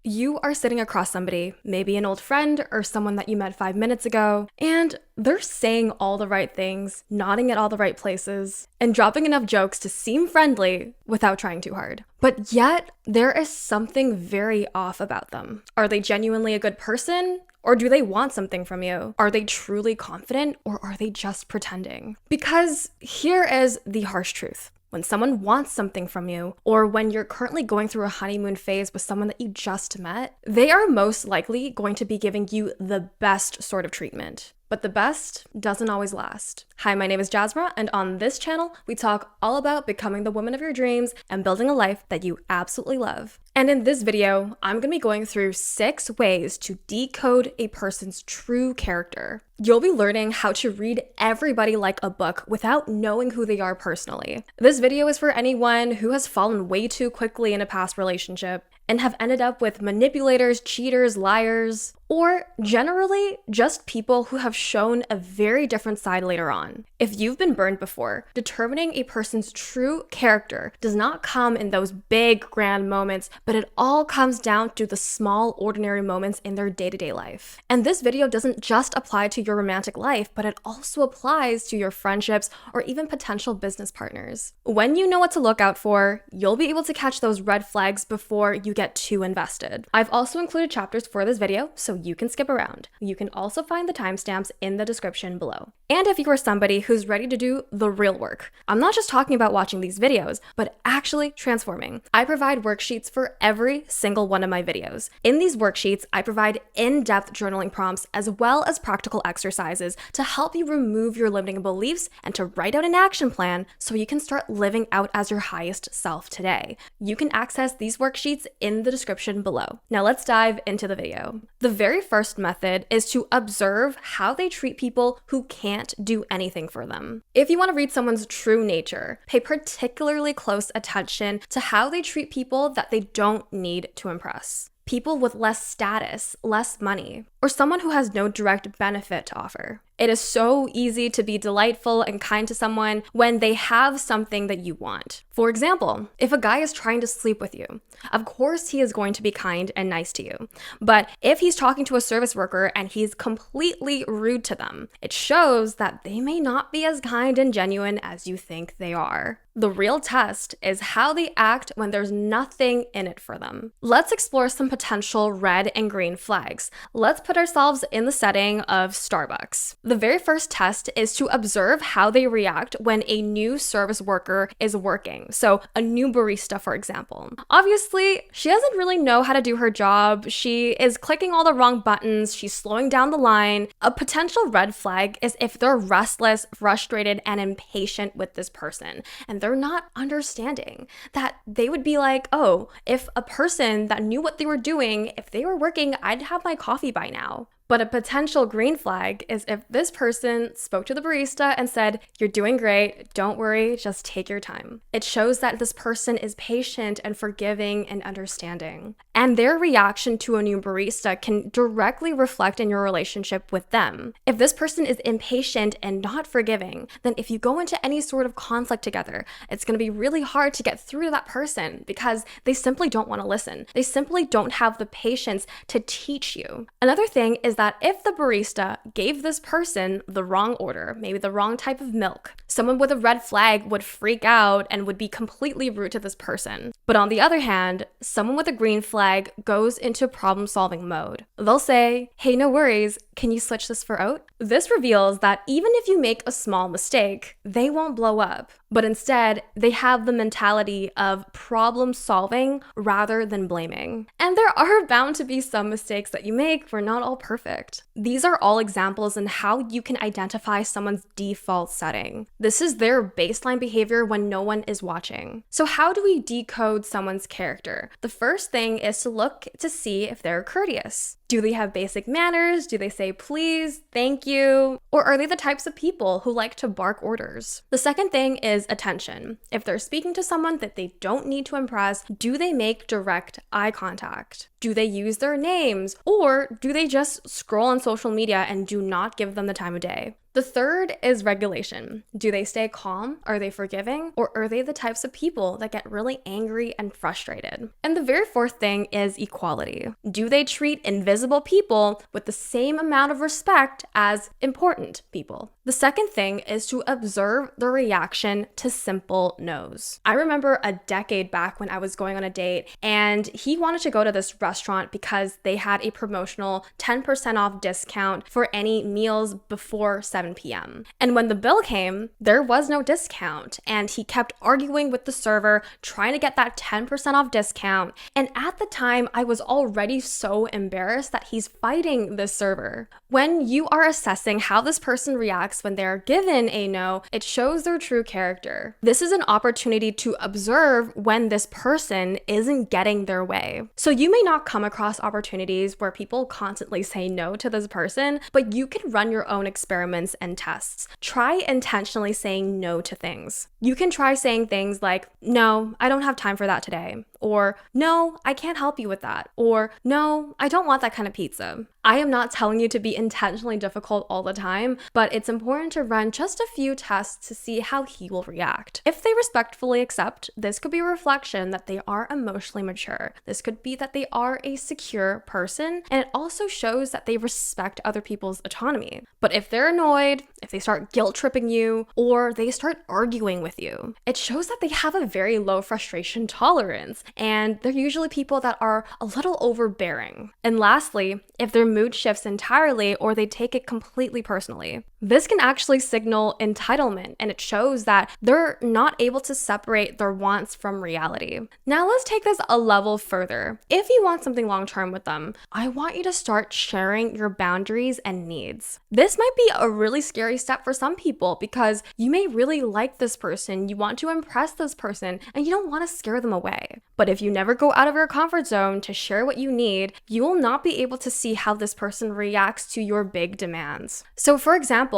You are sitting across somebody, maybe an old friend or someone that you met 5 minutes ago, and they're saying all the right things, nodding at all the right places, and dropping enough jokes to seem friendly without trying too hard. But yet, there is something very off about them. Are they genuinely a good person? Or do they want something from you? Are they truly confident, or are they just pretending? Because here is the harsh truth. When someone wants something from you, or when you're currently going through a honeymoon phase with someone that you just met, they are most likely going to be giving you the best sort of treatment. But the best doesn't always last. Hi, my name is Jasmine, and on this channel, we talk all about becoming the woman of your dreams and building a life that you absolutely love. And in this video, I'm going to be going through 6 ways to decode a person's true character. You'll be learning how to read everybody like a book without knowing who they are personally. This video is for anyone who has fallen way too quickly in a past relationship and have ended up with manipulators, cheaters, liars, or generally just people who have shown a very different side later on. If you've been burned before, determining a person's true character does not come in those big, grand moments, but it all comes down to the small, ordinary moments in their day-to-day life. And this video doesn't just apply to your romantic life, but it also applies to your friendships or even potential business partners. When you know what to look out for, you'll be able to catch those red flags before you get too invested. I've also included chapters for this video, so you can skip around. You can also find the timestamps in the description below. And if you are somebody who's ready to do the real work, I'm not just talking about watching these videos, but actually transforming. I provide worksheets for every single one of my videos. In these worksheets, I provide in-depth journaling prompts as well as practical exercises to help you remove your limiting beliefs and to write out an action plan so you can start living out as your highest self today. You can access these worksheets in the description below. Now let's dive into the video. The very first method is to observe how they treat people who can't do anything for them. If you want to read someone's true nature, pay particularly close attention to how they treat people that they don't need to impress. People with less status, less money, or someone who has no direct benefit to offer. It is so easy to be delightful and kind to someone when they have something that you want. For example, if a guy is trying to sleep with you, of course he is going to be kind and nice to you. But if he's talking to a service worker and he's completely rude to them, it shows that they may not be as kind and genuine as you think they are. The real test is how they act when there's nothing in it for them. Let's explore some potential red and green flags. Let's put ourselves in the setting of Starbucks. The very first test is to observe how they react when a new service worker is working. So a new barista, for example. Obviously, she doesn't really know how to do her job. She is clicking all the wrong buttons. She's slowing down the line. A potential red flag is if they're restless, frustrated, and impatient with this person. And they're not understanding that they would be like, oh, if a person that knew what they were doing, if they were working, I'd have my coffee by now. But a potential green flag is if this person spoke to the barista and said, "You're doing great, don't worry, just take your time." It shows that this person is patient and forgiving and understanding. And their reaction to a new barista can directly reflect in your relationship with them. If this person is impatient and not forgiving, then if you go into any sort of conflict together, it's going to be really hard to get through to that person because they simply don't want to listen. They simply don't have the patience to teach you. Another thing is that if the barista gave this person the wrong order, maybe the wrong type of milk, someone with a red flag would freak out and would be completely rude to this person. But on the other hand, someone with a green flag goes into problem-solving mode. They'll say, "Hey, no worries, can you switch this for oat?" This reveals that even if you make a small mistake, they won't blow up. But instead, they have the mentality of problem solving rather than blaming. And there are bound to be some mistakes that you make. We're not all perfect. These are all examples in how you can identify someone's default setting. This is their baseline behavior when no one is watching. So how do we decode someone's character? The first thing is to look to see if they're courteous. Do they have basic manners? Do they say please, thank you? Or are they the types of people who like to bark orders? The second thing is attention. If they're speaking to someone that they don't need to impress, do they make direct eye contact? Do they use their names? Or do they just scroll on social media and do not give them the time of day? The third is regulation. Do they stay calm? Are they forgiving? Or are they the types of people that get really angry and frustrated? And the very fourth thing is equality. Do they treat invisible people with the same amount of respect as important people? The second thing is to observe the reaction to simple no's. I remember a decade back when I was going on a date and he wanted to go to this restaurant because they had a promotional 10% off discount for any meals before 7 p.m. And when the bill came, there was no discount and he kept arguing with the server, trying to get that 10% off discount. And at the time, I was already so embarrassed that he's fighting this server. When you are assessing how this person reacts when they're given a no, it shows their true character. This is an opportunity to observe when this person isn't getting their way. So you may not come across opportunities where people constantly say no to this person, but you can run your own experiments and tests. Try intentionally saying no to things. You can try saying things like, no, I don't have time for that today. Or, no, I can't help you with that. Or, no, I don't want that kind of pizza. I am not telling you to be intentionally difficult all the time, but it's important to run just a few tests to see how he will react. If they respectfully accept, this could be a reflection that they are emotionally mature. This could be that they are a secure person, and it also shows that they respect other people's autonomy. But if they're annoyed, if they start guilt tripping you, or they start arguing with you, it shows that they have a very low frustration tolerance, and they're usually people that are a little overbearing. And lastly, if their mood shifts entirely or they take it completely personally. This can actually signal entitlement, and it shows that they're not able to separate their wants from reality. Now let's take this a level further. If you want something long-term with them, I want you to start sharing your boundaries and needs. This might be a really scary step for some people because you may really like this person, you want to impress this person, and you don't want to scare them away. But if you never go out of your comfort zone to share what you need, you will not be able to see how this person reacts to your big demands. So for example,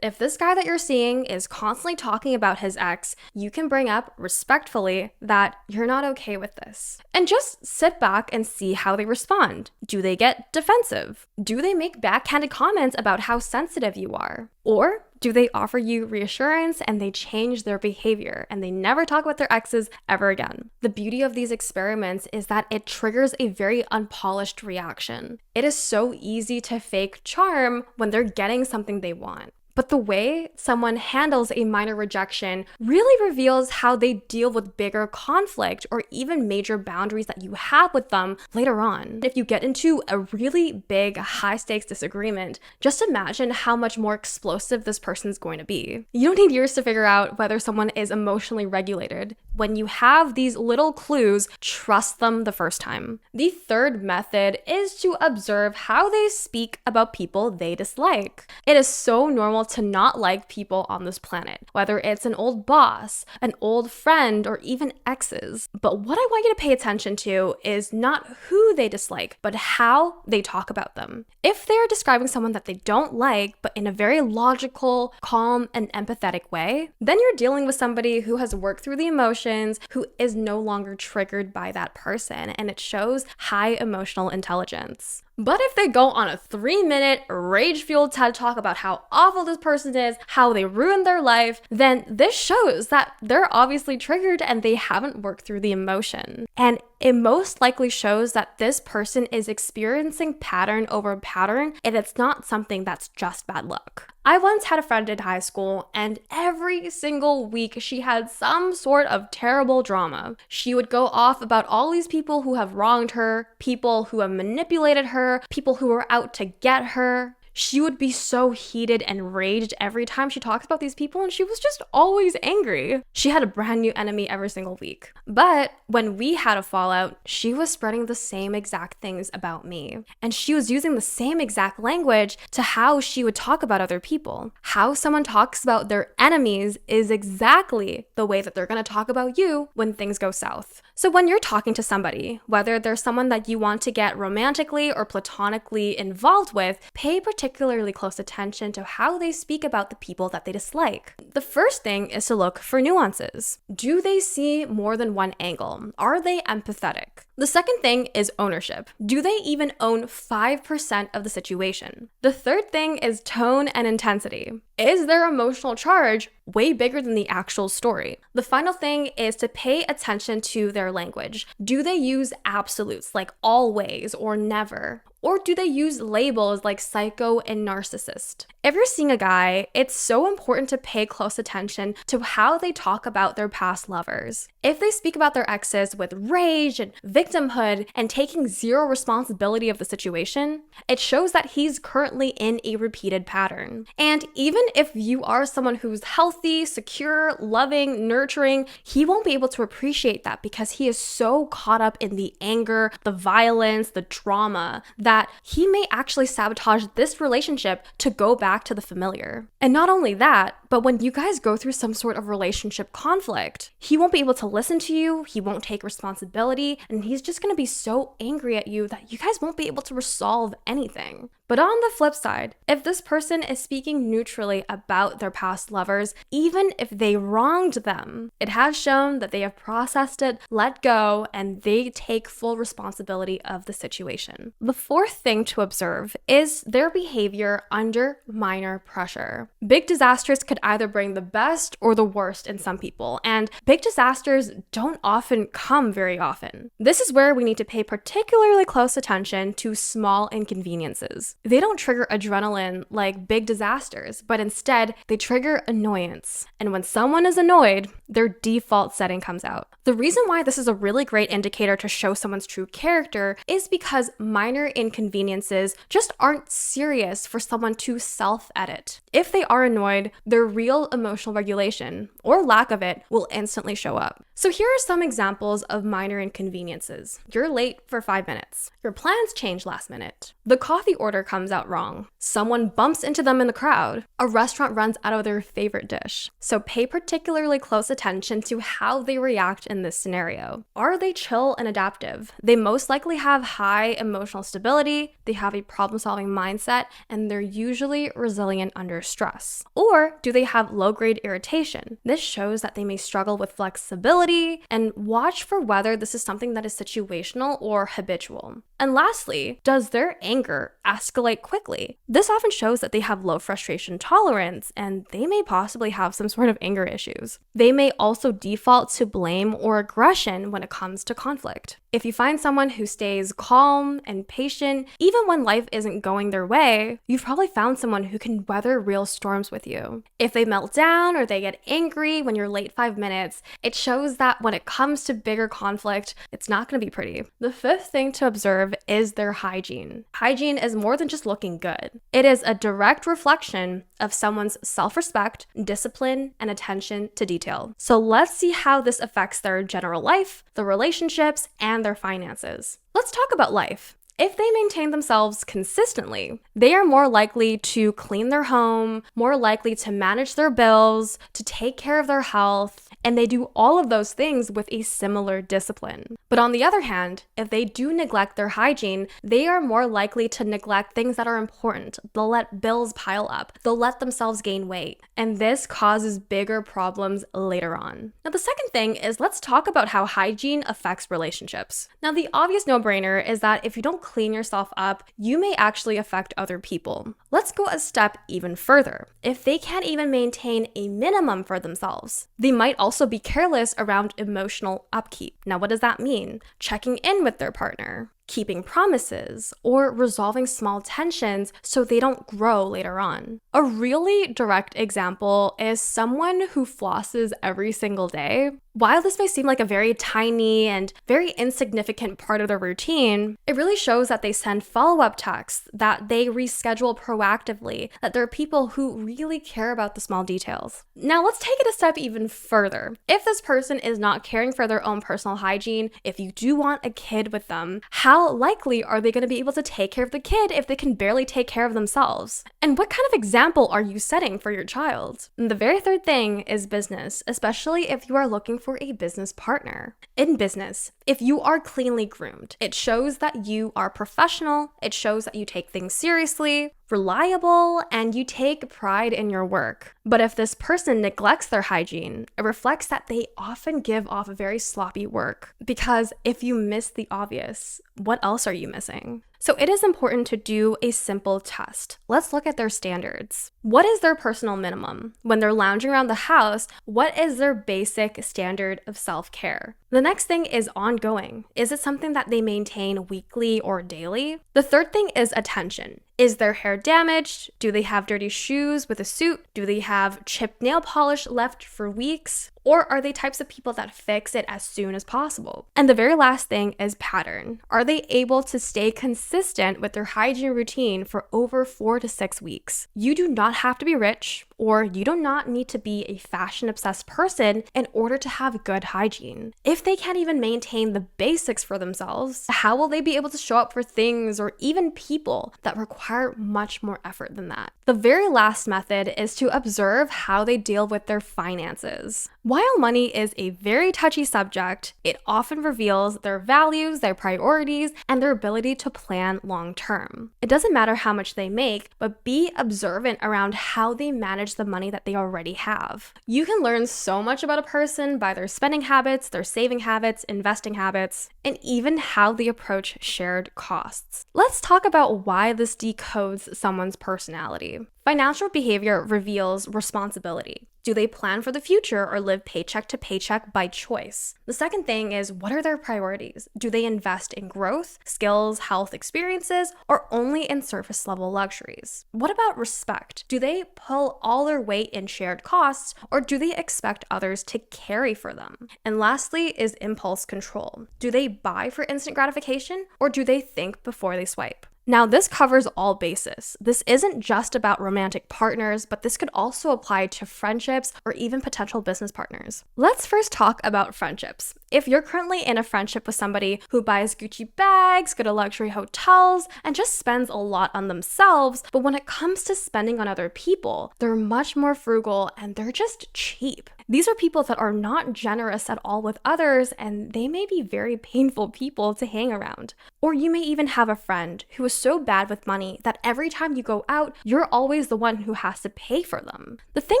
if this guy that you're seeing is constantly talking about his ex, you can bring up respectfully that you're not okay with this. And just sit back and see how they respond. Do they get defensive? Do they make backhanded comments about how sensitive you are? Or do they offer you reassurance and they change their behavior and they never talk about their exes ever again? The beauty of these experiments is that it triggers a very unpolished reaction. It is so easy to fake charm when they're getting something they want. But the way someone handles a minor rejection really reveals how they deal with bigger conflict or even major boundaries that you have with them later on. If you get into a really big, high-stakes disagreement, just imagine how much more explosive this person's going to be. You don't need years to figure out whether someone is emotionally regulated. When you have these little clues, trust them the first time. The third method is to observe how they speak about people they dislike. It is so normal to not like people on this planet, whether it's an old boss, an old friend, or even exes. But what I want you to pay attention to is not who they dislike, but how they talk about them. If they're describing someone that they don't like, but in a very logical, calm, and empathetic way, then you're dealing with somebody who has worked through the emotions, who is no longer triggered by that person, and it shows high emotional intelligence. But if they go on a 3-minute rage-fueled TED talk about how awful this person is, how they ruined their life, then this shows that they're obviously triggered and they haven't worked through the emotion. And it most likely shows that this person is experiencing pattern over pattern, and it's not something that's just bad luck. I once had a friend in high school, and every single week she had some sort of terrible drama. She would go off about all these people who have wronged her, people who have manipulated her, people who are out to get her. She would be so heated and raged every time she talks about these people, and she was just always angry. She had a brand new enemy every single week. But when we had a fallout, she was spreading the same exact things about me. And she was using the same exact language to how she would talk about other people. How someone talks about their enemies is exactly the way that they're going to talk about you when things go south. So when you're talking to somebody, whether they're someone that you want to get romantically or platonically involved with, pay particularly close attention to how they speak about the people that they dislike. The first thing is to look for nuances. Do they see more than one angle? Are they empathetic? The second thing is ownership. Do they even own 5% of the situation? The third thing is tone and intensity. Is their emotional charge way bigger than the actual story? The final thing is to pay attention to their language. Do they use absolutes like always or never? Or do they use labels like psycho and narcissist? If you're seeing a guy, it's so important to pay close attention to how they talk about their past lovers. If they speak about their exes with rage and victimhood and taking zero responsibility of the situation, it shows that he's currently in a repeated pattern. And even if you are someone who's healthy, secure, loving, nurturing, he won't be able to appreciate that because he is so caught up in the anger, the violence, the drama, that he may actually sabotage this relationship to go back to the familiar. And not only that, but when you guys go through some sort of relationship conflict, he won't be able to listen to you, he won't take responsibility, and he's just gonna be so angry at you that you guys won't be able to resolve anything. But on the flip side, if this person is speaking neutrally about their past lovers, even if they wronged them, it has shown that they have processed it, let go, and they take full responsibility of the situation. The fourth thing to observe is their behavior under minor pressure. Big disasters could either bring the best or the worst in some people, and big disasters don't often come very often. This is where we need to pay particularly close attention to small inconveniences. They don't trigger adrenaline like big disasters, but instead they trigger annoyance. And when someone is annoyed, their default setting comes out. The reason why this is a really great indicator to show someone's true character is because minor inconveniences just aren't serious for someone to self-edit. If they are annoyed, their real emotional regulation, or lack of it, will instantly show up. So here are some examples of minor inconveniences. You're late for 5 minutes. Your plans change last minute. The coffee order comes out wrong. Someone bumps into them in the crowd. A restaurant runs out of their favorite dish. So pay particularly close attention to how they react in this scenario. Are they chill and adaptive? They most likely have high emotional stability, they have a problem-solving mindset, and they're usually resilient under stress. Or do they have low-grade irritation? This shows that they may struggle with flexibility, and watch for whether this is something that is situational or habitual. And lastly, does their anger escalate quickly? This often shows that they have low frustration tolerance, and they may possibly have some sort of anger issues. They may also default to blame or aggression when it comes to conflict. If you find someone who stays calm and patient, even when life isn't going their way, you've probably found someone who can weather real storms with you. If they melt down or they get angry when you're late 5 minutes, it shows that when it comes to bigger conflict, it's not going to be pretty. The fifth thing to observe is their hygiene. Hygiene is more than just looking good. It is a direct reflection of someone's self-respect, discipline, and attention to detail. So let's see how this affects their general life, the relationships, and their finances. Let's talk about life. If they maintain themselves consistently, they are more likely to clean their home, more likely to manage their bills, to take care of their health, and they do all of those things with a similar discipline. But on the other hand, if they do neglect their hygiene, they are more likely to neglect things that are important. They'll let bills pile up. They'll let themselves gain weight. And this causes bigger problems later on. Now, the second thing is let's talk about how hygiene affects relationships. Now, the obvious no-brainer is that if you don't clean yourself up, you may actually affect other people. Let's go a step even further. If they can't even maintain a minimum for themselves, they might also be careless around emotional upkeep. Now, what does that mean? Checking in with their partner, keeping promises, or resolving small tensions so they don't grow later on. A really direct example is someone who flosses every single day. While this may seem like a very tiny and very insignificant part of their routine, it really shows that they send follow-up texts, that they reschedule proactively, that there are people who really care about the small details. Now, let's take it a step even further. If this person is not caring for their own personal hygiene, if you do want a kid with them, how likely are they going to be able to take care of the kid if they can barely take care of themselves? And what kind of example are you setting for your child? And the very third thing is business, especially if you are looking for a business partner. In business, If you are cleanly groomed, it shows that you are professional, it shows that you take things seriously, reliable, and you take pride in your work. But if this person neglects their hygiene, it reflects that they often give off very sloppy work. Because if you miss the obvious, what else are you missing? So it is important to do a simple test. Let's look at their standards. What is their personal minimum? When they're lounging around the house, what is their basic standard of self-care? The next thing is ongoing. Is it something that they maintain weekly or daily? The third thing is attention. Is their hair damaged? Do they have dirty shoes with a suit? Do they have chipped nail polish left for weeks? Or are they types of people that fix it as soon as possible? And the very last thing is pattern. Are they able to stay consistent with their hygiene routine for over 4 to 6 weeks? You do not have to be rich, or you do not need to be a fashion-obsessed person in order to have good hygiene. If they can't even maintain the basics for themselves, how will they be able to show up for things or even people that require much more effort than that? The very last method is to observe how they deal with their finances. While money is a very touchy subject, it often reveals their values, their priorities, and their ability to plan long term. It doesn't matter how much they make, but be observant around how they manage the money that they already have. You can learn so much about a person by their spending habits, their saving habits, investing habits, and even how they approach shared costs. Let's talk about why this decodes someone's personality. Financial behavior reveals responsibility. Do they plan for the future or live paycheck to paycheck by choice? The second thing is, what are their priorities? Do they invest in growth, skills, health, experiences, or only in surface level luxuries? What about respect? Do they pull all their weight in shared costs, or do they expect others to carry for them? And lastly is impulse control. Do they buy for instant gratification, or do they think before they swipe? Now, this covers all bases. This isn't just about romantic partners, but this could also apply to friendships or even potential business partners. Let's first talk about friendships. If you're currently in a friendship with somebody who buys Gucci bags, go to luxury hotels, and just spends a lot on themselves, but when it comes to spending on other people, they're much more frugal and they're just cheap. These are people that are not generous at all with others, and they may be very painful people to hang around. Or you may even have a friend who is so bad with money that every time you go out, you're always the one who has to pay for them. The thing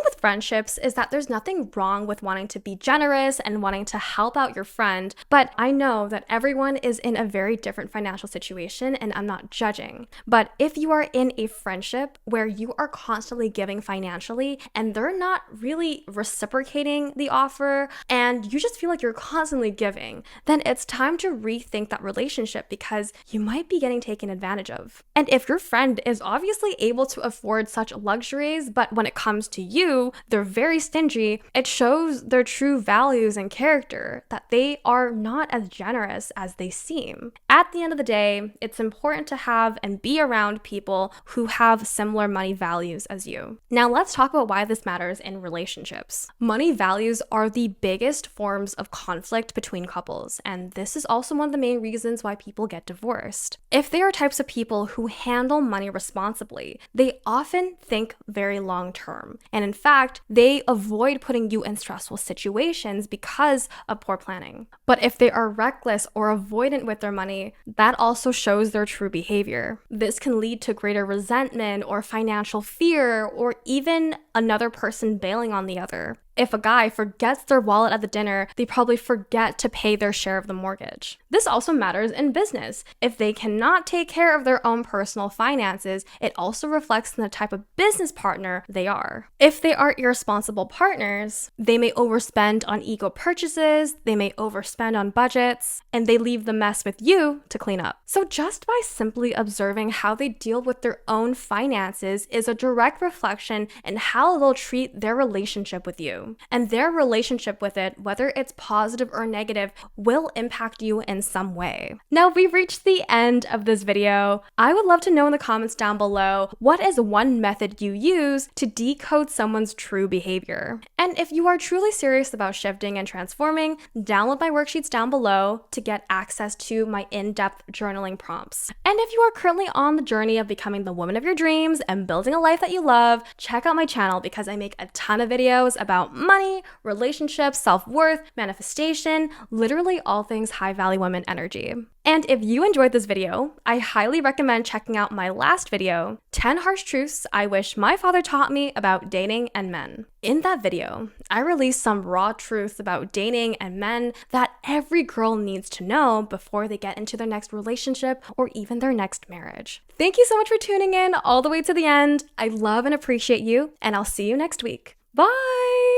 with friendships is that there's nothing wrong with wanting to be generous and wanting to help out your friend, but I know that everyone is in a very different financial situation, and I'm not judging. But if you are in a friendship where you are constantly giving financially and they're not really reciprocating the offer, and you just feel like you're constantly giving, then it's time to rethink that relationship because you might be getting taken advantage of. And if your friend is obviously able to afford such luxuries, but when it comes to you, they're very stingy, it shows their true values and character, that they are not as generous as they seem. At the end of the day, it's important to have and be around people who have similar money values as you. Now let's talk about why this matters in relationships. Money values are the biggest forms of conflict between couples, and this is also one of the main reasons why people get divorced. If they are types of people who handle money responsibly, they often think very long term, and in fact, they avoid putting you in stressful situations because of poor planning. But if they are reckless or avoidant with their money, that also shows their true behavior. This can lead to greater resentment or financial fear, or even another person bailing on the other. If a guy forgets their wallet at the dinner, they probably forget to pay their share of the mortgage. This also matters in business. If they cannot take care of their own personal finances, it also reflects on the type of business partner they are. If they are irresponsible partners, they may overspend on ego purchases, they may overspend on budgets, and they leave the mess with you to clean up. So just by simply observing how they deal with their own finances is a direct reflection in how they'll treat their relationship with you. And their relationship with it, whether it's positive or negative, will impact you in some way. Now we've reached the end of this video. I would love to know in the comments down below, what is one method you use to decode someone's true behavior? And if you are truly serious about shifting and transforming, download my worksheets down below to get access to my in-depth journaling prompts. And if you are currently on the journey of becoming the woman of your dreams and building a life that you love, check out my channel channel because I make a ton of videos about money, relationships, self-worth, manifestation, literally all things high-value women energy. And if you enjoyed this video, I highly recommend checking out my last video, 10 Harsh Truths I Wish My Father Taught Me About Dating and Men. In that video, I released some raw truths about dating and men that every girl needs to know before they get into their next relationship or even their next marriage. Thank you so much for tuning in all the way to the end. I love and appreciate you, and I'll see you next week. Bye!